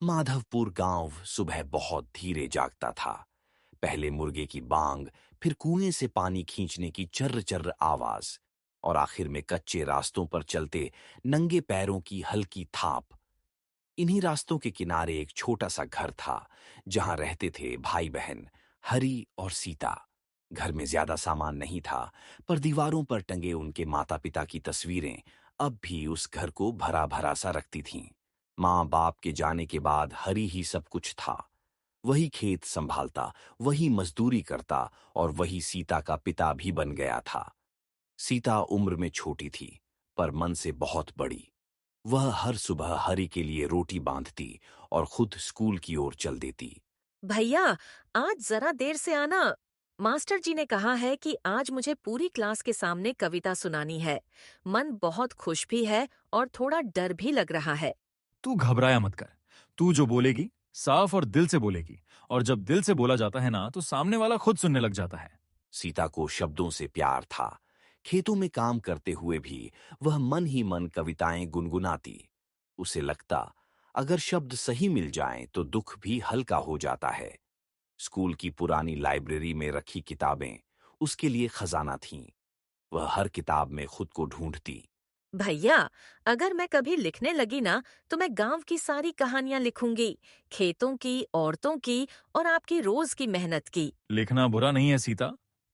माधवपुर गांव सुबह बहुत धीरे जागता था। पहले मुर्गे की बांग, फिर कुएं से पानी खींचने की चर्र चर्र आवाज, और आखिर में कच्चे रास्तों पर चलते नंगे पैरों की हल्की थाप। इन्हीं रास्तों के किनारे एक छोटा सा घर था, जहां रहते थे भाई बहन हरि और सीता। घर में ज्यादा सामान नहीं था, पर दीवारों पर टंगे उनके माता पिता की तस्वीरें अब भी उस घर को भरा भरा सा रखती थीं। माँ बाप के जाने के बाद हरि ही सब कुछ था। वही खेत संभालता, वही मजदूरी करता, और वही सीता का पिता भी बन गया था। सीता उम्र में छोटी थी, पर मन से बहुत बड़ी। वह हर सुबह हरि के लिए रोटी बांधती और खुद स्कूल की ओर चल देती। भैया, आज जरा देर से आना। मास्टर जी ने कहा है कि आज मुझे पूरी क्लास के सामने कविता सुनानी है। मन बहुत खुश भी है और थोड़ा डर भी लग रहा है। तू घबराया मत कर। तू जो बोलेगी साफ और दिल से बोलेगी। और जब दिल से बोला जाता है ना तो सामने वाला खुद सुनने लग जाता है। सीता को शब्दों से प्यार था। खेतों में काम करते हुए भी वह मन ही मन कविताएं गुनगुनाती। उसे लगता, अगर शब्द सही मिल जाएं तो दुख भी हल्का हो जाता है। स्कूल की पुरानी लाइब्रेरी में रखी किताबें उसके लिए खजाना थीं। वह हर किताब में खुद को ढूंढती। भैया, अगर मैं कभी लिखने लगी ना तो मैं गांव की सारी कहानियां लिखूंगी। खेतों की, औरतों की और आपकी रोज की मेहनत की। लिखना बुरा नहीं है सीता।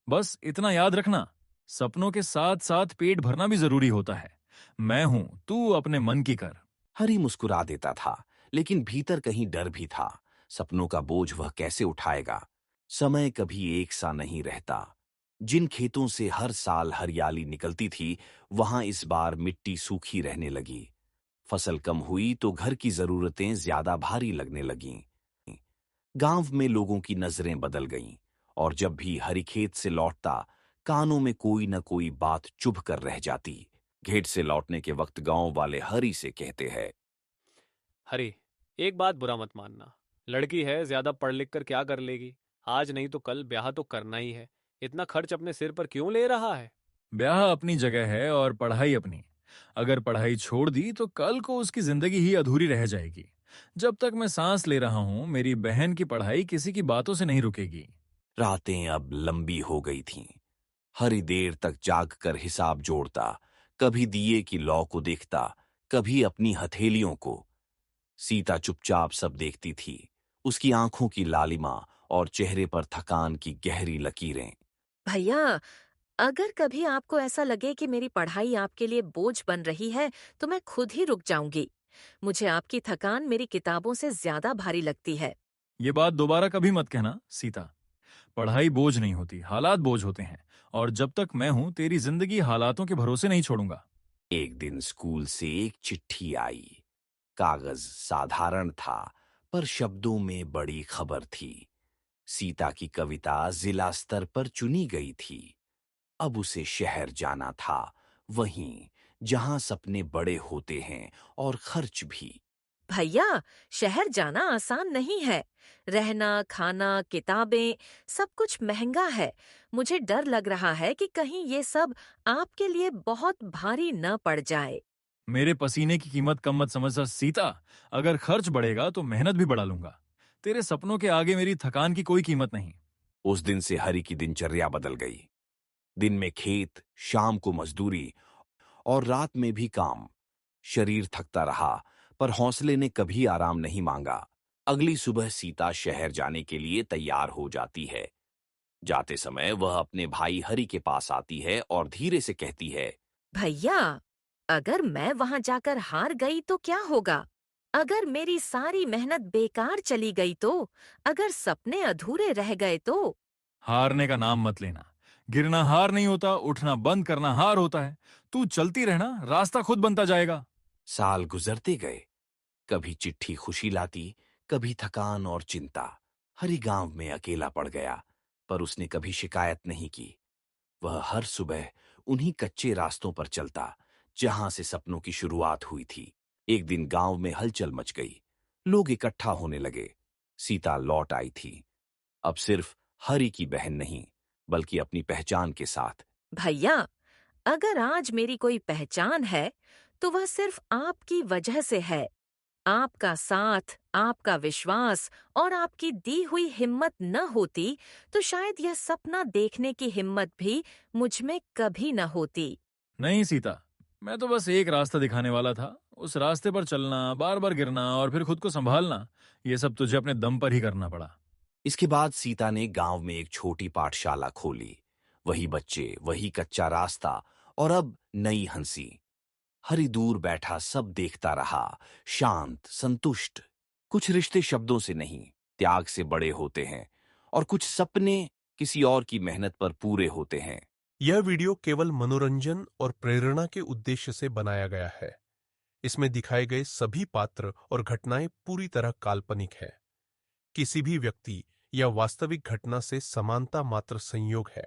बस इतना याद रखना, सपनों के साथ साथ पेट भरना भी जरूरी होता है। मैं हूं, तू अपने मन की कर। हरी मुस्कुरा देता था, लेकिन भीतर कहीं डर भी था। सपनों का बोझ वह कैसे उठाएगा? समय कभी एक सा नहीं रहता। जिन खेतों से हर साल हरियाली निकलती थी, वहां इस बार मिट्टी सूखी रहने लगी। फसल कम हुई तो घर की जरूरतें ज्यादा भारी लगने लगीं। गांव में लोगों की नजरें बदल गईं, और जब भी हरी खेत से लौटता, कानों में कोई न कोई बात चुभ कर रह जाती। घेट से लौटने के वक्त गांव वाले हरी से कहते हैं। हरी, एक बात बुरा मत मानना। लड़की है, ज्यादा पढ़ लिख कर क्या कर लेगी। आज नहीं तो कल ब्याह तो करना ही है। इतना खर्च अपने सिर पर क्यों ले रहा है? ब्याह अपनी जगह है और पढ़ाई अपनी। अगर पढ़ाई छोड़ दी तो कल को उसकी जिंदगी ही अधूरी रह जाएगी। जब तक मैं सांस ले रहा हूं, मेरी बहन की पढ़ाई किसी की बातों से नहीं रुकेगी। रातें अब लंबी हो गई थीं। हरी देर तक जागकर हिसाब जोड़ता, कभी दिए की लौ को देखता, कभी अपनी हथेलियों को। सीता चुपचाप सब देखती थी, उसकी आंखों की लालिमा और चेहरे पर थकान की गहरी लकीरें। भैया, अगर कभी आपको ऐसा लगे कि मेरी पढ़ाई आपके लिए बोझ बन रही है तो मैं खुद ही रुक जाऊंगी। मुझे आपकी थकान मेरी किताबों से ज्यादा भारी लगती है। ये बात दोबारा कभी मत कहना सीता। पढ़ाई बोझ नहीं होती, हालात बोझ होते हैं। और जब तक मैं हूं, तेरी जिंदगी हालातों के भरोसे नहीं छोड़ूंगा। एक दिन स्कूल से एक चिट्ठी आई। कागज साधारण था, पर शब्दों में बड़ी खबर थी। सीता की कविता जिला स्तर पर चुनी गई थी। अब उसे शहर जाना था, वहीं जहां सपने बड़े होते हैं और खर्च भी। भैया, शहर जाना आसान नहीं है। रहना, खाना, किताबें, सब कुछ महंगा है। मुझे डर लग रहा है कि कहीं ये सब आपके लिए बहुत भारी न पड़ जाए। मेरे पसीने की कीमत कम मत समझ सीता। अगर खर्च बढ़ेगा तो मेहनत भी बढ़ा लूंगा। तेरे सपनों के आगे मेरी थकान की कोई कीमत नहीं। उस दिन से हरि की दिनचर्या बदल गई। दिन में खेत, शाम को मजदूरी, और रात में भी काम। शरीर थकता रहा, पर हौसले ने कभी आराम नहीं मांगा। अगली सुबह सीता शहर जाने के लिए तैयार हो जाती है। जाते समय वह अपने भाई हरि के पास आती है और धीरे से कहती है। भैया, अगर मैं वहां जाकर हार गई तो क्या होगा? अगर मेरी सारी मेहनत बेकार चली गई तो? अगर सपने अधूरे रह गए तो? हारने का नाम मत लेना। गिरना हार नहीं होता, उठना बंद करना हार होता है। तू चलती रहना, रास्ता खुद बनता जाएगा। साल गुजरते गए। कभी चिट्ठी खुशी लाती, कभी थकान और चिंता। हरि गांव में अकेला पड़ गया, पर उसने कभी शिकायत नहीं की। वह हर सुबह उन्हीं कच्चे रास्तों पर चलता, जहां से सपनों की शुरुआत हुई थी। एक दिन गांव में हलचल मच गई। लोग इकट्ठा होने लगे। सीता लौट आई थी, अब सिर्फ हरि की बहन नहीं, बल्कि अपनी पहचान के साथ। भैया, अगर आज मेरी कोई पहचान है तो वह सिर्फ आपकी वजह से है। आपका साथ, आपका विश्वास और आपकी दी हुई हिम्मत न होती तो शायद यह सपना देखने की हिम्मत भी मुझ में कभी न होती। नहीं सीता, मैं तो बस एक रास्ता दिखाने वाला था। उस रास्ते पर चलना, बार बार गिरना और फिर खुद को संभालना, ये सब तुझे अपने दम पर ही करना पड़ा। इसके बाद सीता ने गांव में एक छोटी पाठशाला खोली। वही बच्चे, वही कच्चा रास्ता और अब नई हंसी। हरि दूर बैठा सब देखता रहा, शांत, संतुष्ट। कुछ रिश्ते शब्दों से नहीं, त्याग से बड़े होते हैं, और कुछ सपने किसी और की मेहनत पर पूरे होते हैं। यह वीडियो केवल मनोरंजन और प्रेरणा के उद्देश्य से बनाया गया है। इसमें दिखाए गए सभी पात्र और घटनाएं पूरी तरह काल्पनिक है। किसी भी व्यक्ति या वास्तविक घटना से समानता मात्र संयोग है।